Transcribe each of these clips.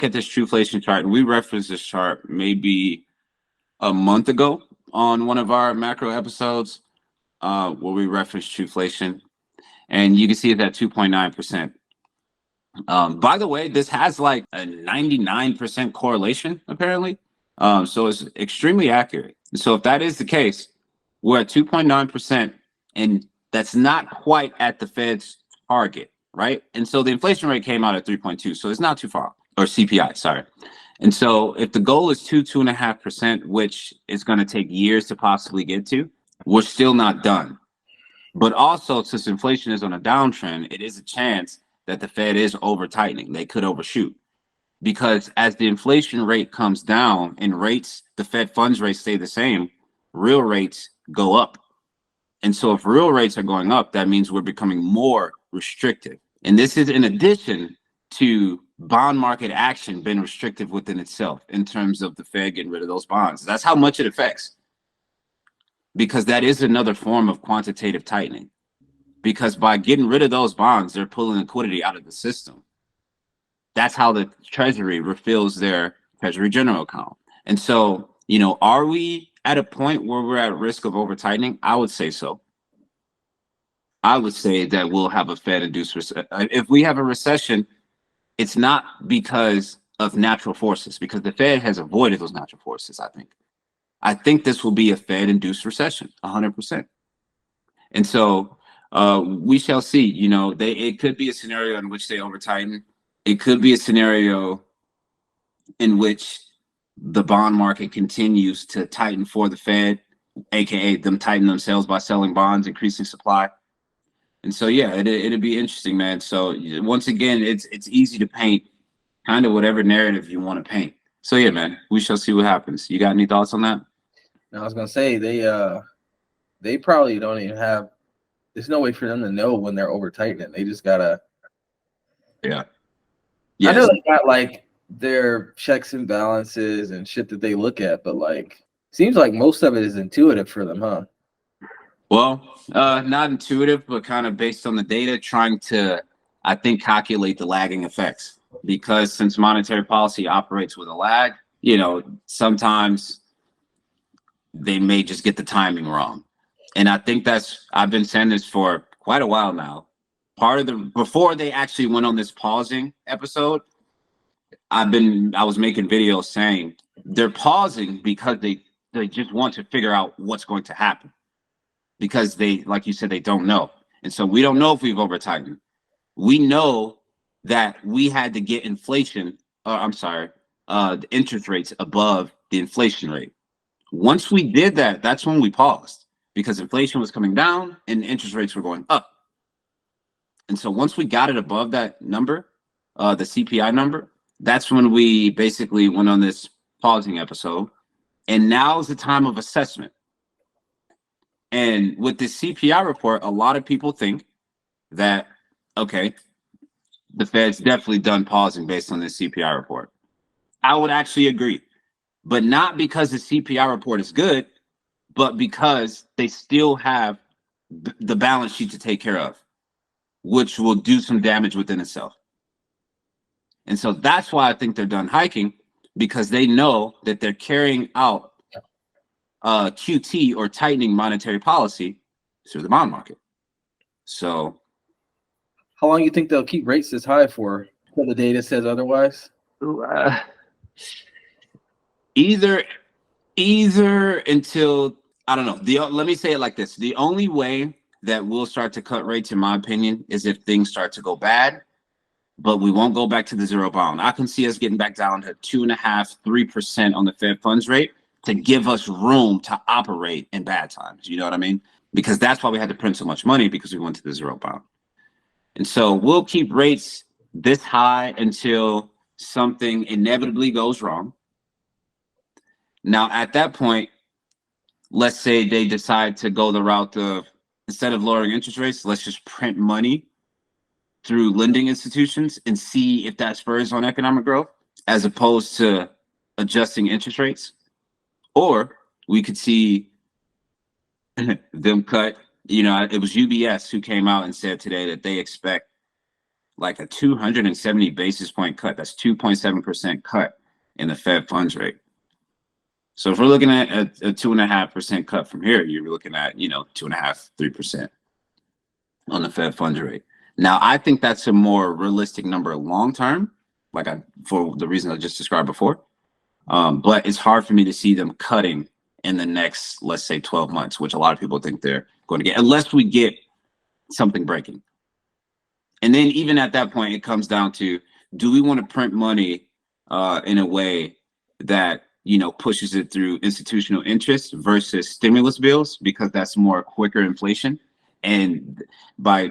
at this Truflation chart, and we referenced this chart maybe a month ago on one of our macro episodes, where we referenced Truflation, and you can see it at 2.9%. By the way, this has like a 99% correlation apparently. So it's extremely accurate. So if that is the case, we're at 2.9%, and that's not quite at the Fed's target, right? And so the inflation rate came out at 3.2, so it's not too far, or CPI, sorry. And so if the goal is 2.5%, which is going to take years to possibly get to, we're still not done. But also, since inflation is on a downtrend, it is a chance that the Fed is over tightening. They could overshoot, because as the inflation rate comes down and rates, the Fed funds rate stay the same, real rates go up. And so if real rates are going up, that means we're becoming more restrictive. And this is in addition to bond market action being restrictive within itself in terms of the Fed getting rid of those bonds. That's how much it affects, because that is another form of quantitative tightening. Because by getting rid of those bonds, they're pulling liquidity out of the system. That's how the Treasury refills their Treasury General account. And so, you know, are we at a point where we're at risk of over tightening? I would say so. I would say that we'll have a Fed-induced recession. If we have a recession, it's not because of natural forces, because the Fed has avoided those natural forces, I think. I think this will be a Fed-induced recession, 100%. And so we shall see. You know, it could be a scenario in which they over tighten. It could be a scenario in which the bond market continues to tighten for the Fed, aka them tighten themselves by selling bonds, increasing supply. And so, yeah, it'll be interesting, man. So once again, it's easy to paint kind of whatever narrative you want to paint. So yeah, man, we shall see what happens. You got any thoughts on that? I was gonna say they probably don't even have. There's no way for them to know when they're over tightening. They just gotta. Yeah. I know they got like their checks and balances and shit that they look at, but like seems like most of it is intuitive for them, huh? Well, not intuitive, but kind of based on the data, trying to, I think, calculate the lagging effects. Because since monetary policy operates with a lag, you know, sometimes they may just get the timing wrong. And I think I've been saying this for quite a while now. Before they actually went on this pausing episode, I was making videos saying they're pausing because they just want to figure out what's going to happen. Because they, like you said, they don't know. And so we don't know if we've over tightened. We know that we had to get the interest rates above the inflation rate. Once we did that, that's when we paused, because inflation was coming down and interest rates were going up. And so once we got it above that number, the CPI number, that's when we basically went on this pausing episode. And now is the time of assessment. And with this CPI report, a lot of people think that, okay, the Fed's definitely done pausing based on this CPI report. I would actually agree, but not because the CPI report is good, but because they still have the balance sheet to take care of, which will do some damage within itself. And so that's why I think they're done hiking, because they know that they're carrying out QT, or tightening monetary policy, through the bond market. So how long do you think they'll keep rates this high for until the data says otherwise? Either until, I don't know. Let me say it like this. The only way that we'll start to cut rates, in my opinion, is if things start to go bad, but we won't go back to the zero bound. I can see us getting back down to 2.5%, 3% on the Fed funds rate to give us room to operate in bad times. You know what I mean? Because that's why we had to print so much money, because we went to the zero bound. And so we'll keep rates this high until something inevitably goes wrong. Now, at that point, let's say they decide to go the route of, instead of lowering interest rates, let's just print money through lending institutions and see if that spurs on economic growth, as opposed to adjusting interest rates. Or we could see them cut. You know, it was UBS who came out and said today that they expect like a 270 basis point cut. That's 2.7% cut in the Fed funds rate. So if we're looking at a 2.5% cut from here, you're looking at 2.5%, 3% on the Fed funds rate. Now, I think that's a more realistic number long term, for the reason I just described before. But it's hard for me to see them cutting in the next, let's say, 12 months, which a lot of people think they're going to get, unless we get something breaking. And then even at that point, it comes down to, do we want to print money in a way that pushes it through institutional interest versus stimulus bills, because that's more quicker inflation, and by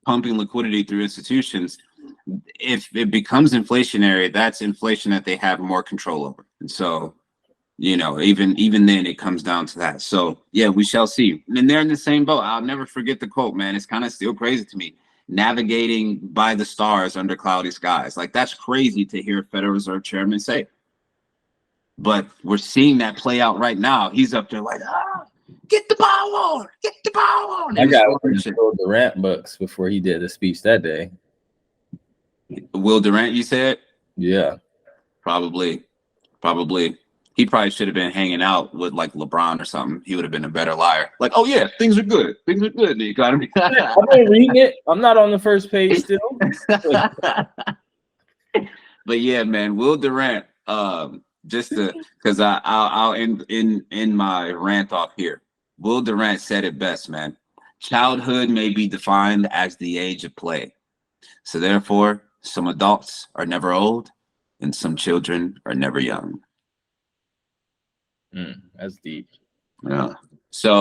pumping liquidity through institutions, if it becomes inflationary, that's inflation that they have more control over. And so, even then it comes down to that. So yeah, we shall see. And they're in the same boat. I'll never forget the quote, man. It's kind of still crazy to me. Navigating by the stars under cloudy skies. Like, that's crazy to hear a Federal Reserve chairman say. But we're seeing that play out right now. He's up there like, get the ball on, get the ball on. I got Will Durant books before he did the speech that day. Will Durant, you said? Yeah. Probably. He probably should have been hanging out with like LeBron or something. He would have been a better liar. Like, oh yeah, things are good. Things are good in the economy. I've been reading it. I'm not on the first page still. But yeah, man, Will Durant. Just because I'll end in my rant off here. Will Durant said it best, man. Childhood may be defined as the age of play. So therefore, some adults are never old, and some children are never young. That's deep. Yeah. So